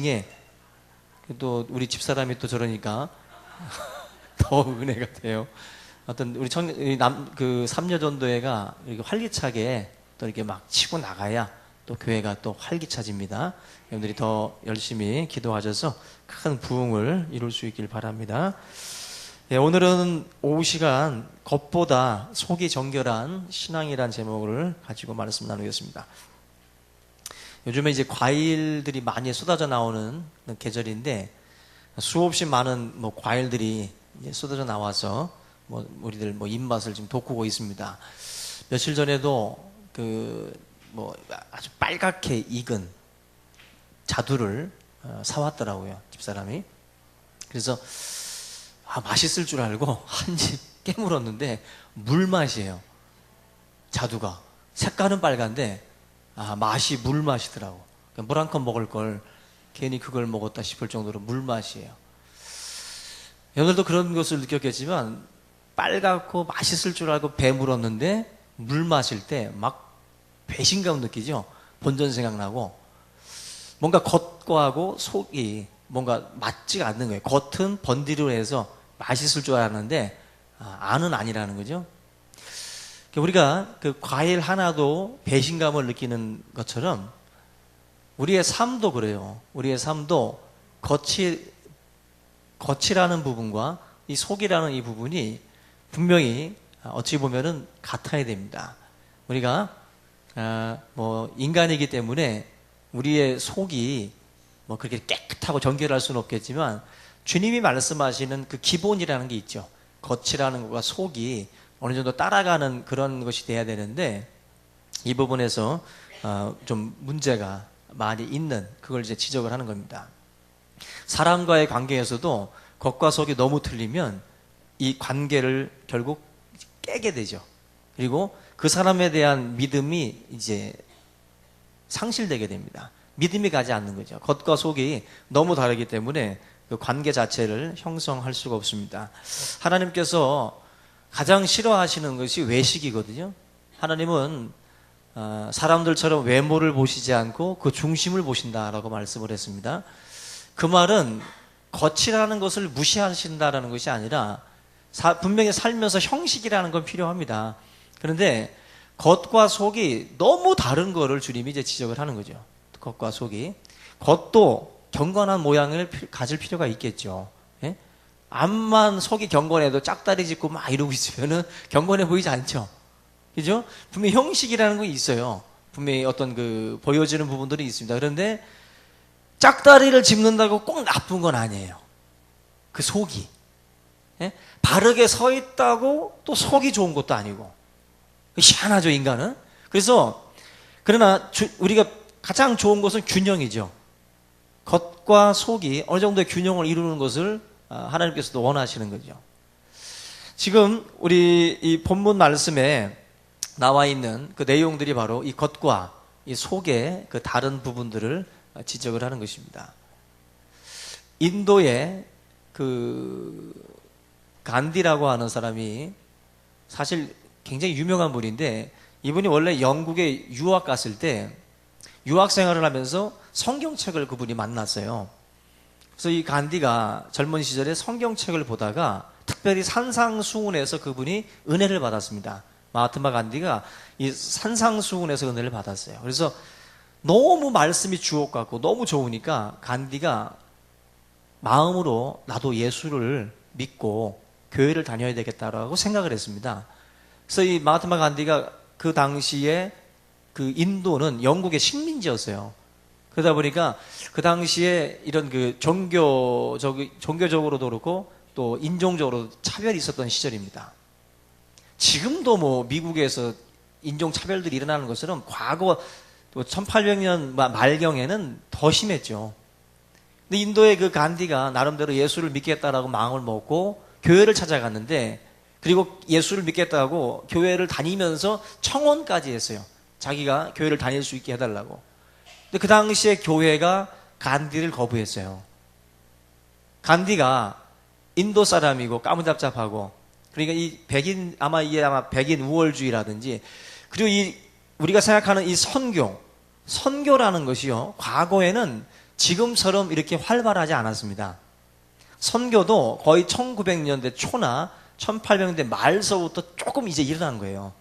중에 또 우리 집사람이 또 저러니까 더 은혜가 돼요. 어떤 우리 그 삼여전도회가 이렇게 활기차게 또 이렇게 막 치고 나가야 또 교회가 또 활기차집니다. 여러분들이 더 열심히 기도하셔서 큰 부흥을 이룰 수 있길 바랍니다. 네, 오늘은 오후 시간 겉보다 속이 정결한 신앙이란 제목을 가지고 말씀 나누겠습니다. 요즘에 이제 과일들이 많이 쏟아져 나오는 계절인데 수없이 많은 과일들이 이제 쏟아져 나와서 우리들 입맛을 지금 돋구고 있습니다. 며칠 전에도 아주 빨갛게 익은 자두를 사왔더라고요, 집사람이. 그래서 맛있을 줄 알고 한 입 깨물었는데 물맛이에요. 자두가 색깔은 빨간데 맛이 물맛이더라고. 물 한 컵 먹을 걸 괜히 그걸 먹었다 싶을 정도로 물맛이에요. 여러분들도 그런 것을 느꼈겠지만 빨갛고 맛있을 줄 알고 배 물었는데 물 마실 때 막 배신감 느끼죠. 본전 생각나고 뭔가 겉과하고 속이 뭔가 맞지가 않는 거예요. 겉은 번디로 해서 맛있을 줄 알았는데 안은 아니라는 거죠. 우리가 그 과일 하나도 배신감을 느끼는 것처럼 우리의 삶도 그래요. 우리의 삶도 겉이라는 부분과 이 속이라는 이 부분이 분명히 어찌 보면은 같아야 됩니다. 우리가 인간이기 때문에 우리의 속이 그렇게 깨끗하고 정결할 수는 없겠지만 주님이 말씀하시는 그 기본이라는 게 있죠. 겉이라는 것과 속이 어느 정도 따라가는 그런 것이 돼야 되는데 이 부분에서 좀 문제가 많이 있는 그걸 이제 지적을 하는 겁니다. 사람과의 관계에서도 겉과 속이 너무 틀리면 이 관계를 결국 깨게 되죠. 그리고 그 사람에 대한 믿음이 이제 상실되게 됩니다. 믿음이 가지 않는 거죠. 겉과 속이 너무 다르기 때문에 그 관계 자체를 형성할 수가 없습니다. 하나님께서 가장 싫어하시는 것이 외식이거든요. 하나님은 사람들처럼 외모를 보시지 않고 그 중심을 보신다라고 말씀을 했습니다. 그 말은 겉이라는 것을 무시하신다라는 것이 아니라 분명히 살면서 형식이라는 건 필요합니다. 그런데 겉과 속이 너무 다른 거를 주님이 이제 지적을 하는 거죠. 겉과 속이. 겉도 경건한 모양을 가질 필요가 있겠죠. 예? 앞만 속이 경건해도 짝다리 짚고 막 이러고 있으면은 경건해 보이지 않죠. 그죠? 분명히 형식이라는 건 있어요. 분명히 어떤 보여지는 부분들이 있습니다. 그런데 짝다리를 짚는다고 꼭 나쁜 건 아니에요. 그 속이. 예? 바르게 서 있다고 또 속이 좋은 것도 아니고. 희한하죠, 인간은? 그러나 우리가 가장 좋은 것은 균형이죠. 겉과 속이 어느 정도의 균형을 이루는 것을 하나님께서도 원하시는 거죠. 지금 우리 이 본문 말씀에 나와 있는 그 내용들이 바로 이 겉과 이 속의 그 다른 부분들을 지적을 하는 것입니다. 인도의 간디라고 하는 사람이 사실 굉장히 유명한 분인데 이분이 원래 영국에 유학 갔을 때 유학 생활을 하면서 성경책을 그분이 만났어요. 그래서 이 간디가 젊은 시절에 성경책을 보다가 특별히 산상수훈에서 그분이 은혜를 받았습니다. 마하트마 간디가 이 산상수훈에서 은혜를 받았어요. 그래서 너무 말씀이 주옥 같고 너무 좋으니까 간디가 마음으로 나도 예수를 믿고 교회를 다녀야 되겠다라고 생각을 했습니다. 그래서 이 마하트마 간디가 그 당시에 그 인도는 영국의 식민지였어요. 그러다 보니까 그 당시에 이런 종교적으로도 그렇고 또 인종적으로 차별이 있었던 시절입니다. 지금도 미국에서 인종차별들이 일어나는 것처럼 과거 1800년 말경에는 더 심했죠. 근데 인도의 그 간디가 나름대로 예수를 믿겠다라고 마음을 먹고 교회를 찾아갔는데 그리고 예수를 믿겠다고 교회를 다니면서 청원까지 했어요. 자기가 교회를 다닐 수 있게 해달라고. 근데 그 당시에 교회가 간디를 거부했어요. 간디가 인도 사람이고 까무잡잡하고 그러니까 이게 아마 백인 우월주의라든지 그리고 우리가 생각하는 이 선교라는 것이요. 과거에는 지금처럼 이렇게 활발하지 않았습니다. 선교도 거의 1900년대 초나 1800년대 말서부터 조금 이제 일어난 거예요.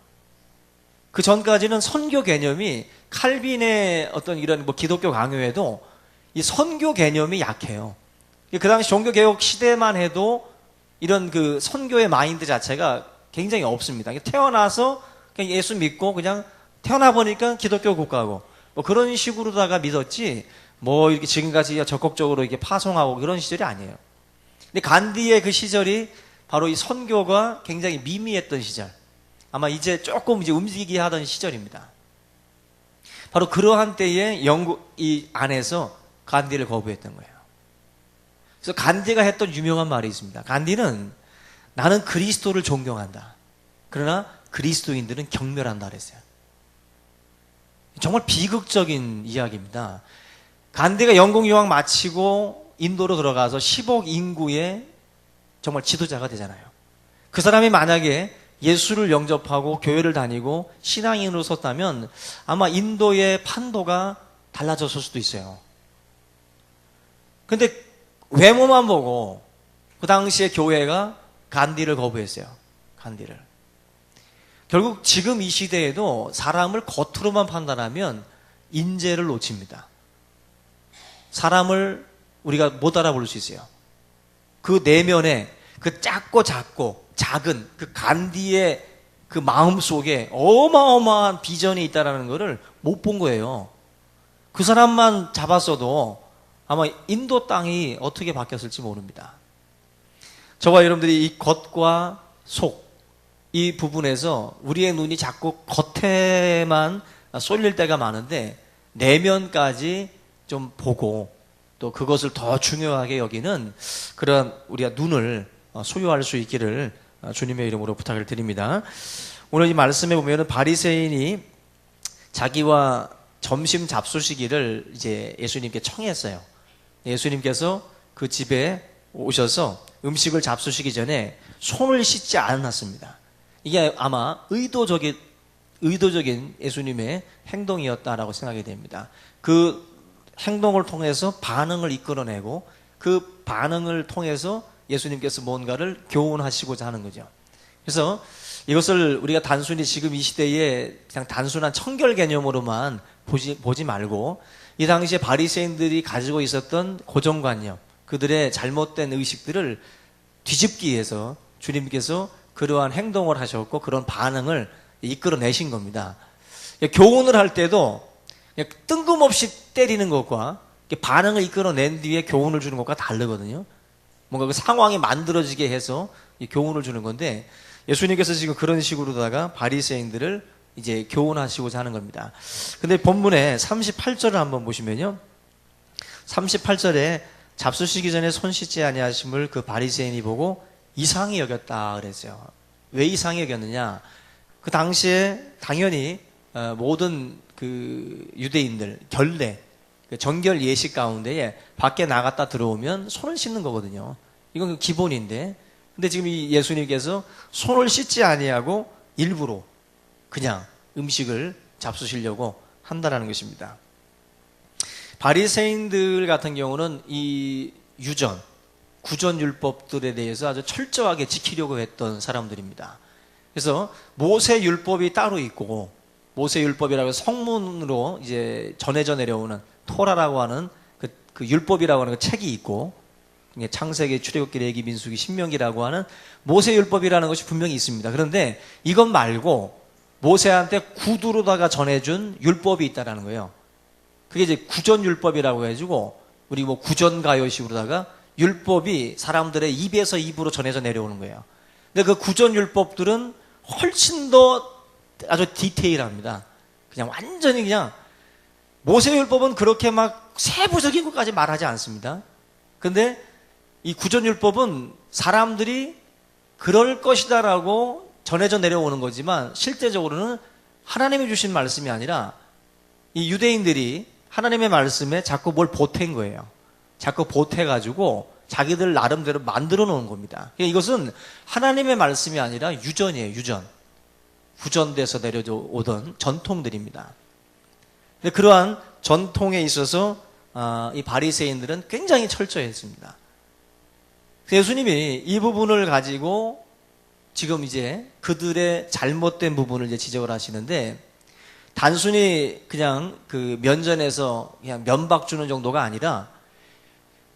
그 전까지는 선교 개념이 칼빈의 어떤 이런 뭐 기독교 강요에도 이 선교 개념이 약해요. 그 당시 종교개혁 시대만 해도 이런 그 선교의 마인드 자체가 굉장히 없습니다. 태어나서 그냥 예수 믿고 그냥 태어나 보니까 기독교 국가고 뭐 그런 식으로다가 믿었지 뭐 이렇게 지금까지 적극적으로 이렇게 파송하고 그런 시절이 아니에요. 근데 간디의 그 시절이 바로 이 선교가 굉장히 미미했던 시절. 아마 이제 조금 이제 움직이게 하던 시절입니다. 바로 그러한 때에 영국 이 안에서 간디를 거부했던 거예요. 그래서 간디가 했던 유명한 말이 있습니다. 간디는 나는 그리스도를 존경한다. 그러나 그리스도인들은 경멸한다 그랬어요. 정말 비극적인 이야기입니다. 간디가 영국 유학 마치고 인도로 들어가서 10억 인구의 정말 지도자가 되잖아요. 그 사람이 만약에 예수를 영접하고 교회를 다니고 신앙인으로 섰다면 아마 인도의 판도가 달라졌을 수도 있어요. 근데 외모만 보고 그 당시에 교회가 간디를 거부했어요. 간디를. 결국 지금 이 시대에도 사람을 겉으로만 판단하면 인재를 놓칩니다. 사람을 우리가 못 알아볼 수 있어요. 그 내면에 그 작고 작은 그 간디의 그 마음 속에 어마어마한 비전이 있다는 것을 못 본 거예요. 그 사람만 잡았어도 아마 인도 땅이 어떻게 바뀌었을지 모릅니다. 저와 여러분들이 이 겉과 속, 이 부분에서 우리의 눈이 자꾸 겉에만 쏠릴 때가 많은데 내면까지 좀 보고 또 그것을 더 중요하게 여기는 그런 우리가 눈을 소유할 수 있기를 주님의 이름으로 부탁을 드립니다. 오늘 이 말씀에 보면은 바리새인이 자기와 점심 잡수시기를 이제 예수님께 청했어요. 예수님께서 그 집에 오셔서 음식을 잡수시기 전에 손을 씻지 않았습니다. 이게 아마 의도적인 예수님의 행동이었다라고 생각이 됩니다. 그 행동을 통해서 반응을 이끌어내고 그 반응을 통해서 예수님께서 뭔가를 교훈하시고자 하는 거죠. 그래서 이것을 우리가 단순히 지금 이 시대에 그냥 단순한 청결 개념으로만 보지 말고 이 당시에 바리새인들이 가지고 있었던 고정관념, 그들의 잘못된 의식들을 뒤집기 위해서 주님께서 그러한 행동을 하셨고 그런 반응을 이끌어내신 겁니다. 교훈을 할 때도 그냥 뜬금없이 때리는 것과 반응을 이끌어낸 뒤에 교훈을 주는 것과 다르거든요. 뭔가 그 상황이 만들어지게 해서 교훈을 주는 건데 예수님께서 지금 그런 식으로다가 바리새인들을 이제 교훈하시고자 하는 겁니다. 근데 본문에 38절을 한번 보시면요. 38절에 잡수시기 전에 손 씻지 아니하심을 그 바리새인이 보고 이상히 여겼다 그랬어요. 왜 이상히 여겼느냐? 그 당시에 당연히 모든 그 유대인들 결례, 정결 예식 가운데에 밖에 나갔다 들어오면 손을 씻는 거거든요. 이건 기본인데, 근데 지금 이 예수님께서 손을 씻지 아니하고 일부러 그냥 음식을 잡수시려고 한다라는 것입니다. 바리새인들 같은 경우는 이 구전 율법들에 대해서 아주 철저하게 지키려고 했던 사람들입니다. 그래서 모세 율법이 따로 있고 모세 율법이라고 성문으로 이제 전해져 내려오는 토라라고 하는 그 율법이라고 하는 그 책이 있고 창세기, 출애굽기, 레위기, 민수기, 신명기라고 하는 모세 율법이라는 것이 분명히 있습니다. 그런데 이것 말고 모세한테 구두로다가 전해준 율법이 있다라는 거예요. 그게 이제 구전율법이라고 해가지고 우리 뭐 구전가요식으로다가 율법이 사람들의 입에서 입으로 전해져 내려오는 거예요. 근데 그 구전율법들은 훨씬 더 아주 디테일합니다. 그냥 완전히 그냥 모세율법은 그렇게 막 세부적인 것까지 말하지 않습니다. 근데 이 구전율법은 사람들이 그럴 것이다라고 전해져 내려오는 거지만 실제적으로는 하나님이 주신 말씀이 아니라 이 유대인들이 하나님의 말씀에 자꾸 뭘 보탠 거예요. 자꾸 보태가지고 자기들 나름대로 만들어 놓은 겁니다. 이것은 하나님의 말씀이 아니라 유전이에요. 유전. 구전돼서 내려오던 전통들입니다. 근데 그러한 전통에 있어서 이 바리새인들은 굉장히 철저했습니다. 예수님이 이 부분을 가지고 지금 이제 그들의 잘못된 부분을 이제 지적을 하시는데, 단순히 그냥 그 면전에서 그냥 면박 주는 정도가 아니라,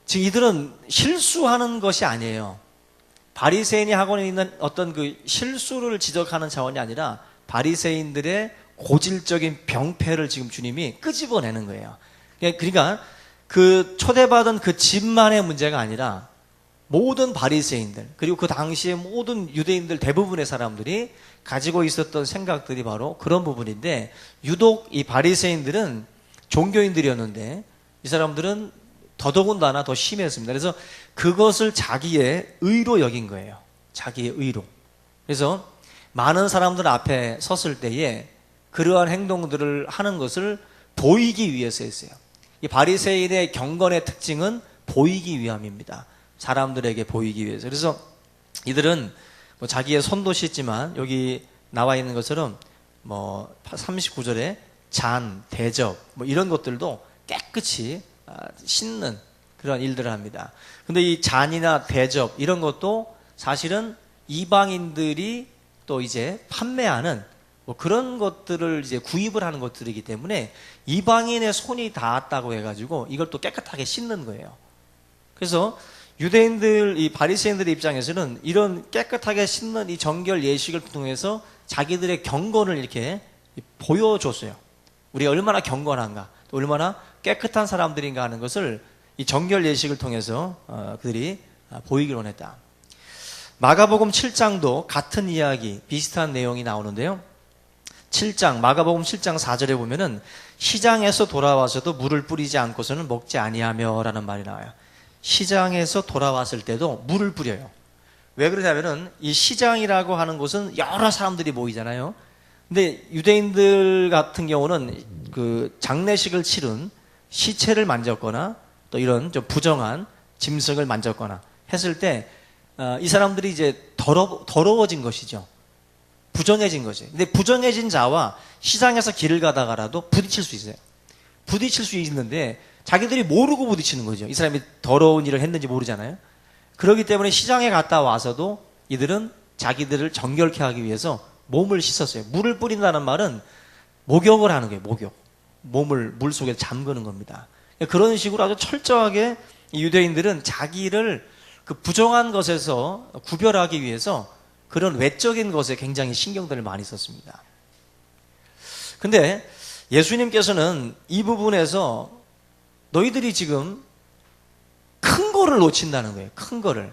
지금 이들은 실수하는 것이 아니에요. 바리새인이 하고 있는 어떤 그 실수를 지적하는 차원이 아니라 바리새인들의 고질적인 병폐를 지금 주님이 끄집어내는 거예요. 그러니까 그 초대받은 그 집만의 문제가 아니라 모든 바리새인들, 그리고 그 당시에 모든 유대인들 대부분의 사람들이 가지고 있었던 생각들이 바로 그런 부분인데, 유독 이 바리새인들은 종교인들이었는데 이 사람들은 더더군다나 더 심했습니다. 그래서 그것을 자기의 의로 여긴 거예요. 자기의 의로. 그래서 많은 사람들 앞에 섰을 때에 그러한 행동들을 하는 것을 보이기 위해서 했어요. 이 바리새인의 경건의 특징은 보이기 위함입니다. 사람들에게 보이기 위해서. 그래서 이들은 뭐 자기의 손도 씻지만, 여기 나와 있는 것처럼 뭐 39절에 잔, 대접 뭐 이런 것들도 깨끗이 씻는 그런 일들을 합니다. 근데 이 잔이나 대접 이런 것도 사실은 이방인들이 또 이제 판매하는 뭐 그런 것들을 이제 구입을 하는 것들이기 때문에 이방인의 손이 닿았다고 해가지고 이걸 또 깨끗하게 씻는 거예요. 그래서 유대인들, 이 바리새인들의 입장에서는 이런 깨끗하게 씻는 이 정결 예식을 통해서 자기들의 경건을 이렇게 보여줬어요. 우리가 얼마나 경건한가, 또 얼마나 깨끗한 사람들인가 하는 것을 이 정결 예식을 통해서 그들이 보이기를 원했다. 마가복음 7장도 같은 이야기, 비슷한 내용이 나오는데요. 7장, 마가복음 7장 4절에 보면은 시장에서 돌아와서도 물을 뿌리지 않고서는 먹지 아니하며 라는 말이 나와요. 시장에서 돌아왔을 때도 물을 뿌려요. 왜 그러냐면은 이 시장이라고 하는 곳은 여러 사람들이 모이잖아요. 근데 유대인들 같은 경우는 그 장례식을 치른 시체를 만졌거나 또 이런 좀 부정한 짐승을 만졌거나 했을 때 이 사람들이 이제 더러워진 것이죠. 부정해진 거지. 근데 부정해진 자와 시장에서 길을 가다가라도 부딪힐 수 있어요. 부딪힐 수 있는데 자기들이 모르고 부딪히는 거죠. 이 사람이 더러운 일을 했는지 모르잖아요. 그렇기 때문에 시장에 갔다 와서도 이들은 자기들을 정결케 하기 위해서 몸을 씻었어요. 물을 뿌린다는 말은 목욕을 하는 거예요. 목욕. 몸을 물 속에 잠그는 겁니다. 그런 식으로 아주 철저하게 유대인들은 자기를 그 부정한 것에서 구별하기 위해서 그런 외적인 것에 굉장히 신경들을 많이 썼습니다. 근데 예수님께서는 이 부분에서 너희들이 지금 큰 거를 놓친다는 거예요. 큰 거를.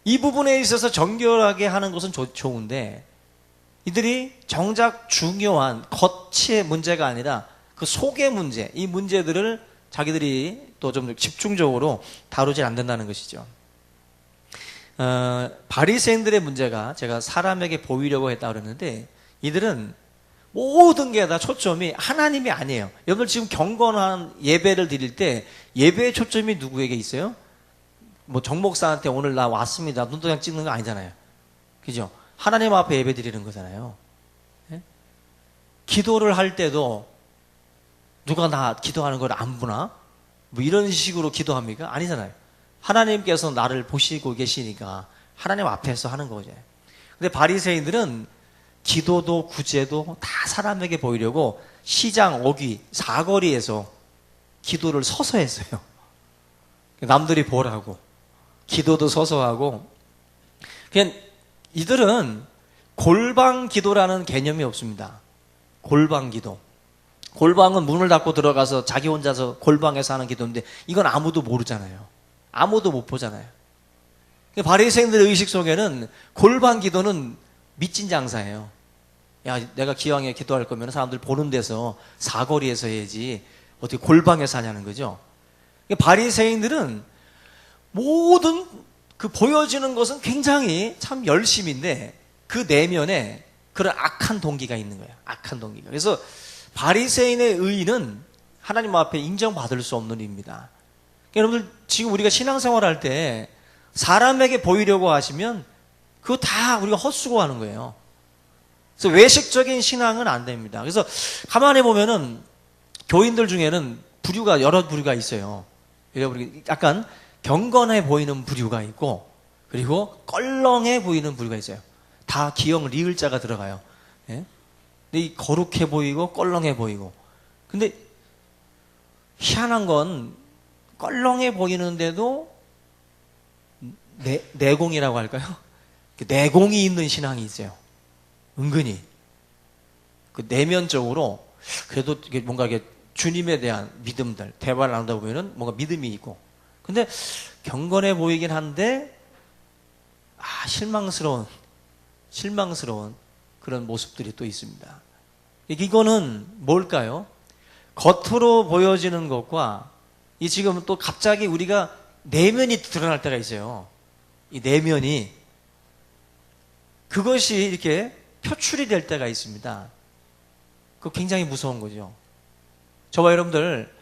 이 부분에 있어서 정결하게 하는 것은 좋은데 이들이 정작 중요한 겉의 문제가 아니라 그 속의 문제, 이 문제들을 자기들이 또 좀 집중적으로 다루지 않는다는 것이죠. 바리새인들의 문제가 제가 사람에게 보이려고 했다고 그랬는데 이들은 모든 게 다 초점이 하나님이 아니에요. 여러분들 지금 경건한 예배를 드릴 때 예배의 초점이 누구에게 있어요? 뭐 정목사한테 오늘 나 왔습니다. 눈도장 찍는 거 아니잖아요. 그죠? 하나님 앞에 예배 드리는 거잖아요. 예? 기도를 할 때도 누가 나 기도하는 걸 안 보나? 뭐 이런 식으로 기도합니까? 아니잖아요. 하나님께서 나를 보시고 계시니까 하나님 앞에서 하는 거죠. 근데 바리새인들은 기도도 구제도 다 사람에게 보이려고 시장, 어귀, 사거리에서 기도를 서서 했어요. 남들이 보라고. 기도도 서서 하고. 그냥 이들은 골방 기도라는 개념이 없습니다. 골방 기도. 골방은 문을 닫고 들어가서 자기 혼자서 골방에서 하는 기도인데 이건 아무도 모르잖아요. 아무도 못 보잖아요. 바리새인들의 의식 속에는 골방 기도는 미친 장사예요. 야, 내가 기왕에 기도할 거면 사람들 보는 데서 사거리에서 해야지 어떻게 골방에서 하냐는 거죠. 바리새인들은 모든 그 보여지는 것은 굉장히 참 열심인데 그 내면에 그런 악한 동기가 있는 거예요. 악한 동기가. 그래서 바리새인의 의는 하나님 앞에 인정받을 수 없는 일입니다. 여러분들 지금 우리가 신앙생활 할 때 사람에게 보이려고 하시면 그거 다 우리가 헛수고하는 거예요. 그래서 외식적인 신앙은 안 됩니다. 그래서 가만히 보면은 교인들 중에는 부류가 여러 부류가 있어요. 여러분 약간 경건해 보이는 부류가 있고 그리고 껄렁해 보이는 부류가 있어요. 다 기역 리을자가 들어가요. 예? 근데 이 거룩해 보이고 껄렁해 보이고. 근데 희한한 건 껄렁해 보이는데도 내공이라고 할까요? 내공이 있는 신앙이 있어요. 은근히 그 내면적으로 그래도 뭔가 이게 주님에 대한 믿음들 대화를 나누다 보면은 뭔가 믿음이 있고. 근데 경건해 보이긴 한데 실망스러운 그런 모습들이 또 있습니다. 이거는 뭘까요? 겉으로 보여지는 것과 이 지금 또 갑자기 우리가 내면이 드러날 때가 있어요. 이 내면이 그것이 이렇게 표출이 될 때가 있습니다. 그거 굉장히 무서운 거죠. 저와 여러분들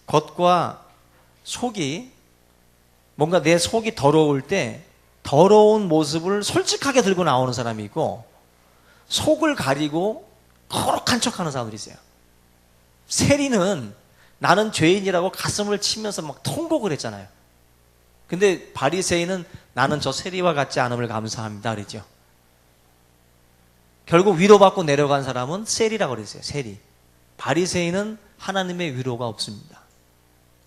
겉과 속이 뭔가 내 속이 더러울 때 더러운 모습을 솔직하게 들고 나오는 사람이 있고 속을 가리고 거룩한 척하는 사람들이 있어요. 세리는 나는 죄인이라고 가슴을 치면서 막 통곡을 했잖아요. 근데 바리새인은 나는 저 세리와 같지 않음을 감사합니다 그랬죠. 결국 위로받고 내려간 사람은 세리라고 그랬어요. 세리. 바리새인은 하나님의 위로가 없습니다.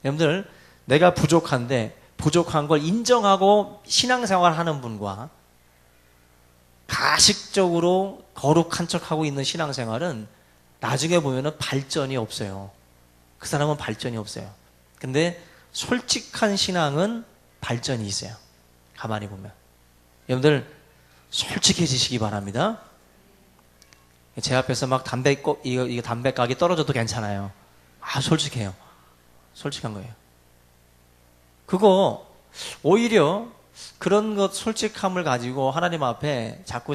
여러분들 내가 부족한데 부족한 걸 인정하고 신앙생활 하는 분과 가식적으로 거룩한 척하고 있는 신앙생활은 나중에 보면은 발전이 없어요. 그 사람은 발전이 없어요. 근데 솔직한 신앙은 발전이 있어요. 가만히 보면. 여러분들 솔직해지시기 바랍니다. 제 앞에서 막 이거 담배 가게 떨어져도 괜찮아요. 솔직해요. 솔직한 거예요. 그거 오히려 그런 것 솔직함을 가지고 하나님 앞에 자꾸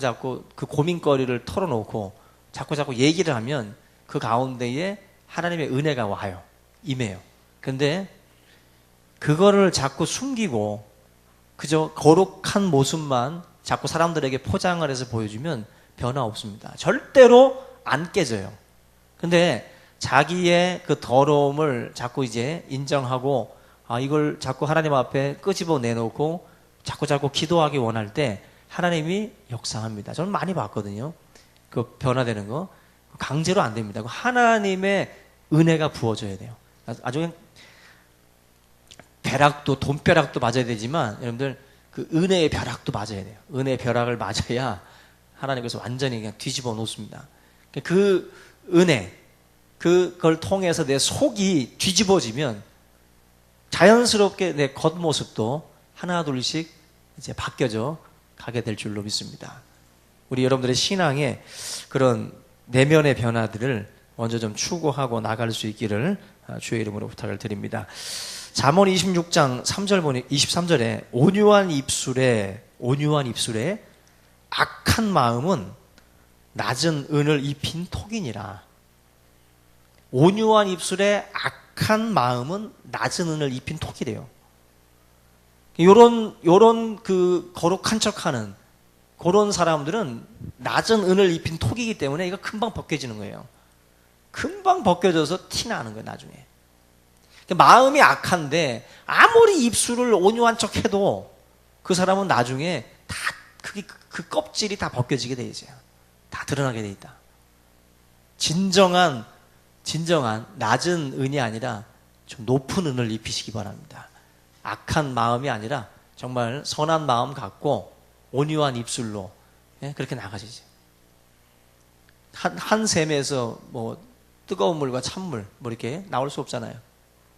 그 고민거리를 털어놓고 자꾸 얘기를 하면 그 가운데에 하나님의 은혜가 와요. 임해요. 근데 그거를 자꾸 숨기고 그저 거룩한 모습만 자꾸 사람들에게 포장을 해서 보여주면 변화 없습니다. 절대로 안 깨져요. 근데 자기의 그 더러움을 자꾸 이제 인정하고 이걸 자꾸 하나님 앞에 끄집어 내놓고 자꾸 기도하기 원할 때 하나님이 역사합니다. 저는 많이 봤거든요. 그 변화되는 거. 강제로 안 됩니다. 하나님의 은혜가 부어져야 돼요. 아주 그냥 돈벼락도 맞아야 되지만 여러분들 그 은혜의 벼락도 맞아야 돼요. 은혜의 벼락을 맞아야 하나님께서 완전히 그냥 뒤집어 놓습니다. 그 은혜, 그걸 통해서 내 속이 뒤집어지면 자연스럽게 내 겉모습도 하나 둘씩 이제 바뀌어져 가게 될 줄로 믿습니다. 우리 여러분들의 신앙에 그런 내면의 변화들을 먼저 좀 추구하고 나갈 수 있기를 주의 이름으로 부탁을 드립니다. 잠언 26장 23절에 온유한 입술에 악한 마음은 낮은 은을 입힌 톡이니라. 온유한 입술에 악한 마음은 낮은 은을 입힌 톡이래요. 요런 그 거룩한 척하는 그런 사람들은 낮은 은을 입힌 톡이기 때문에 이거 금방 벗겨지는 거예요. 금방 벗겨져서 티나는 거예요, 나중에. 마음이 악한데 아무리 입술을 온유한 척 해도 그 사람은 나중에 다 그 껍질이 다 벗겨지게 돼 있어요. 다 드러나게 돼 있다. 진정한 낮은 은이 아니라 좀 높은 은을 입히시기 바랍니다. 악한 마음이 아니라 정말 선한 마음 갖고 온유한 입술로 그렇게 나가시죠. 한 샘에서 뭐 뜨거운 물과 찬물 뭐 이렇게 나올 수 없잖아요.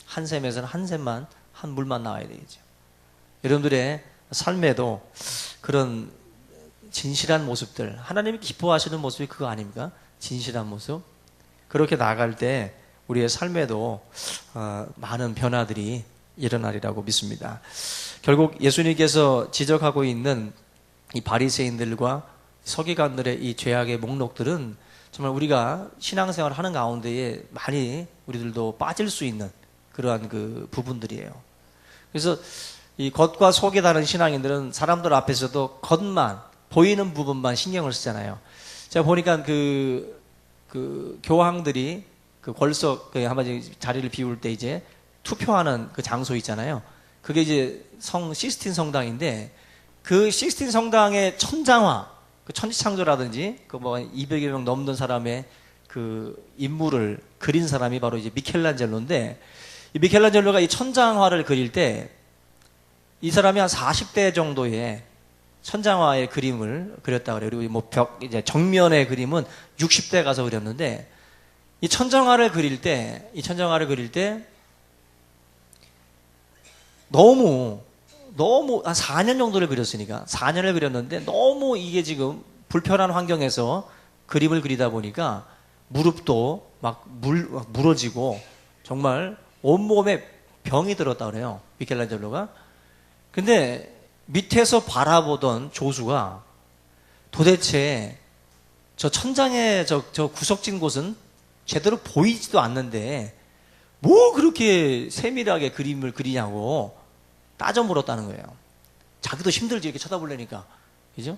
한 샘에서는 한 샘만 한 물만 나와야 되겠죠. 여러분들의 삶에도 그런 진실한 모습들, 하나님이 기뻐하시는 모습이 그거 아닙니까? 진실한 모습. 그렇게 나갈 때 우리의 삶에도 많은 변화들이 일어나리라고 믿습니다. 결국 예수님께서 지적하고 있는 이 바리새인들과 서기관들의 이 죄악의 목록들은 정말 우리가 신앙생활을 하는 가운데에 많이 우리들도 빠질 수 있는 그러한 그 부분들이에요. 그래서 이 겉과 속이 다른 신앙인들은 사람들 앞에서도 겉만 보이는 부분만 신경을 쓰잖아요. 제가 보니까 그 교황들이 그 권력 그 한마디 자리를 비울 때 이제 투표하는 그 장소 있잖아요. 그게 이제 시스틴 성당인데 그 시스틴 성당의 천장화, 그 천지창조라든지 그 뭐 200여 명 넘는 사람의 그 인물을 그린 사람이 바로 이제 미켈란젤로인데 이 미켈란젤로가 이 천장화를 그릴 때 이 사람이 한 40대 정도의 천장화의 그림을 그렸다 그래요. 그리고 뭐 이제 정면의 그림은 60대 가서 그렸는데 이 천장화를 그릴 때 너무 한 4년 정도를 그렸으니까 4년을 그렸는데 너무 이게 지금 불편한 환경에서 그림을 그리다 보니까 무릎도 막 물어지고 정말 온몸에 병이 들었다 그래요. 미켈란젤로가. 근데 밑에서 바라보던 조수가 도대체 저 천장에 저 구석진 곳은 제대로 보이지도 않는데 뭐 그렇게 세밀하게 그림을 그리냐고 따져 물었다는 거예요. 자기도 힘들지 이렇게 쳐다보려니까. 그죠?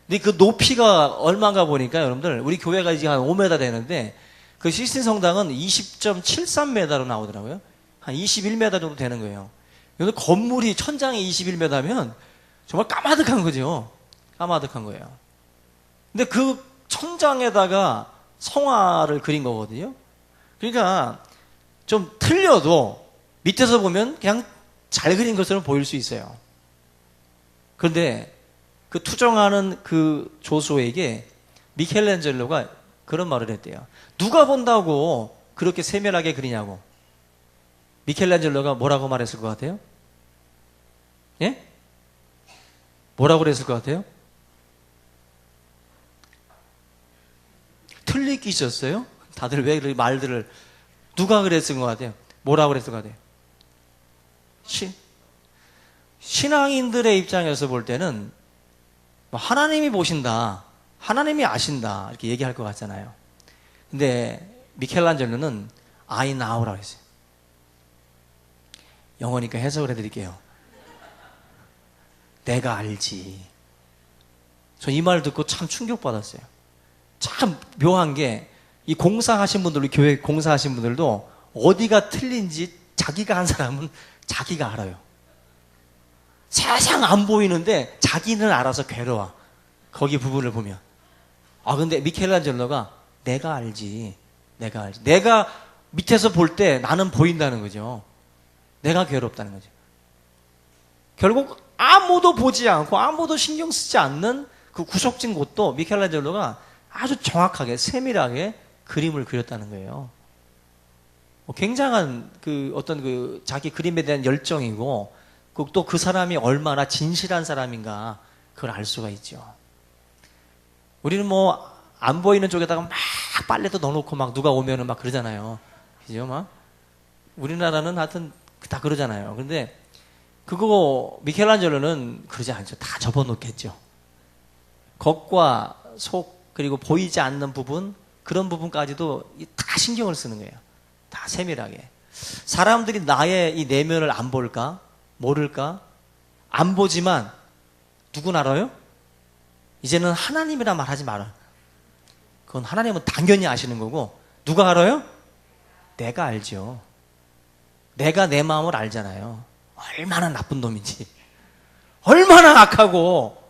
근데 그 높이가 얼마인가 보니까 여러분들 우리 교회가 이제 한 5m 되는데 그 시스틴 성당은 20.73m로 나오더라고요. 한 21m 정도 되는 거예요. 여기 건물이 천장이 21m면 정말 까마득한 거죠. 까마득한 거예요. 근데 그 천장에다가 성화를 그린 거거든요. 그러니까 좀 틀려도 밑에서 보면 그냥 잘 그린 것처럼 보일 수 있어요. 그런데 그 투정하는 그 조수에게 미켈란젤로가 그런 말을 했대요. 누가 본다고 그렇게 세밀하게 그리냐고. 미켈란젤로가 뭐라고 말했을 것 같아요? 예? 뭐라고 그랬을 것 같아요? 틀리기 있었어요? 다들 왜 그 말들을 누가 그랬을 것 같아요? 뭐라고 그랬을 것 같아요? 신앙인들의 입장에서 볼 때는 하나님이 보신다, 하나님이 아신다 이렇게 얘기할 것 같잖아요. 근데 미켈란젤로는 I know라고 했어요. 영어니까 해석을 해드릴게요. 내가 알지. 저 이 말 듣고 참 충격받았어요. 참 묘한 게 이 공사하신 분들, 우리 교회 공사하신 분들도 어디가 틀린지 자기가 한 사람은 자기가 알아요. 세상 안 보이는데 자기는 알아서 괴로워. 거기 부분을 보면. 근데 미켈란젤로가 내가 알지. 내가 밑에서 볼 때 나는 보인다는 거죠. 내가 괴롭다는 거죠. 결국 아무도 보지 않고 아무도 신경 쓰지 않는 그 구석진 곳도 미켈란젤로가 아주 정확하게 세밀하게 그림을 그렸다는 거예요. 굉장한 그 어떤 그 자기 그림에 대한 열정이고 또 그 사람이 얼마나 진실한 사람인가 그걸 알 수가 있죠. 우리는 뭐 안 보이는 쪽에다가 막 빨래도 넣어놓고 막 누가 오면은 막 그러잖아요. 그죠? 막 우리나라는 하여튼 다 그러잖아요. 근데 그거 미켈란젤로는 그러지 않죠. 다 접어놓겠죠. 겉과 속 그리고 보이지 않는 부분 그런 부분까지도 다 신경을 쓰는 거예요. 다 세밀하게. 사람들이 나의 이 내면을 안 볼까? 모를까? 안 보지만 누군 알아요? 이제는 하나님이란 말 하지 마라. 그건 하나님은 당연히 아시는 거고 누가 알아요? 내가 알죠. 내가 내 마음을 알잖아요. 얼마나 나쁜 놈인지, 얼마나 악하고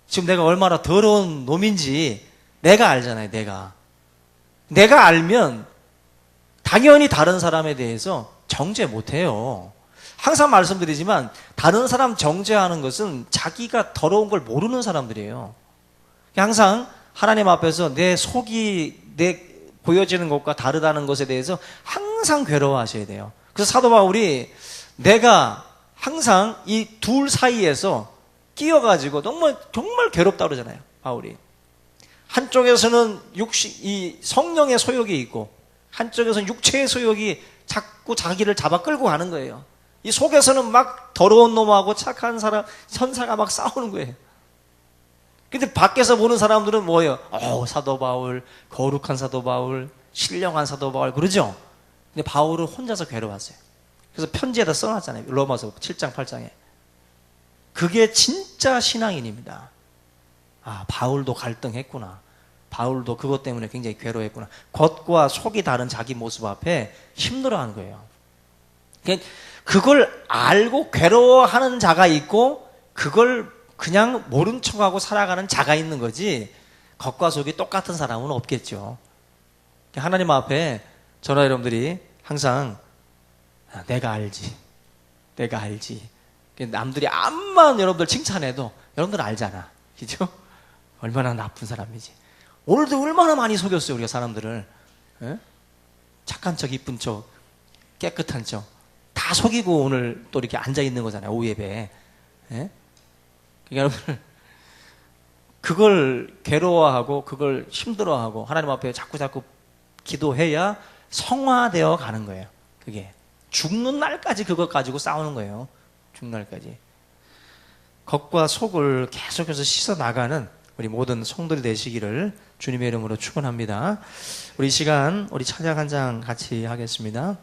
지금 내가 얼마나 더러운 놈인지 내가 알잖아요. 내가 알면 당연히 다른 사람에 대해서 정죄 못해요. 항상 말씀드리지만 다른 사람 정죄하는 것은 자기가 더러운 걸 모르는 사람들이에요. 항상 하나님 앞에서 내 속이 내 보여지는 것과 다르다는 것에 대해서 항상 괴로워하셔야 돼요. 그래서 사도 바울이 내가 항상 이 둘 사이에서 끼어가지고 정말 괴롭다 그러잖아요. 바울이. 한쪽에서는 이 성령의 소욕이 있고 한쪽에서는 육체의 소욕이 자꾸 자기를 잡아 끌고 가는 거예요. 이 속에서는 막 더러운 놈하고 착한 사람, 천사가 막 싸우는 거예요. 근데 밖에서 보는 사람들은 뭐예요? 사도 바울, 거룩한 사도 바울, 신령한 사도 바울 그러죠? 근데 바울은 혼자서 괴로웠어요. 그래서 편지에다 써놨잖아요. 로마서 7장, 8장에. 그게 진짜 신앙인입니다. 바울도 갈등했구나. 바울도 그것 때문에 굉장히 괴로워했구나. 겉과 속이 다른 자기 모습 앞에 힘들어하는 거예요. 그걸 알고 괴로워하는 자가 있고 그걸 그냥 모른 척하고 살아가는 자가 있는 거지, 겉과 속이 똑같은 사람은 없겠죠. 하나님 앞에 저나 여러분들이 항상 내가 알지, 내가 알지. 남들이 암만 여러분들 칭찬해도 여러분들 알잖아, 그죠? 얼마나 나쁜 사람이지. 오늘도 얼마나 많이 속였어요 우리가 사람들을. 에? 착한 척, 이쁜 척, 깨끗한 척 다 속이고 오늘 또 이렇게 앉아 있는 거잖아요, 오후 예배에. 예? 그러니까 여러분, 그걸 괴로워하고 그걸 힘들어하고 하나님 앞에 자꾸 기도해야 성화되어 가는 거예요. 그게 죽는 날까지 그것 가지고 싸우는 거예요. 죽는 날까지. 겉과 속을 계속해서 씻어 나가는 우리 모든 성도들이 되시기를 주님의 이름으로 축원합니다. 우리 이 시간 우리 찬양 한 장 같이 하겠습니다.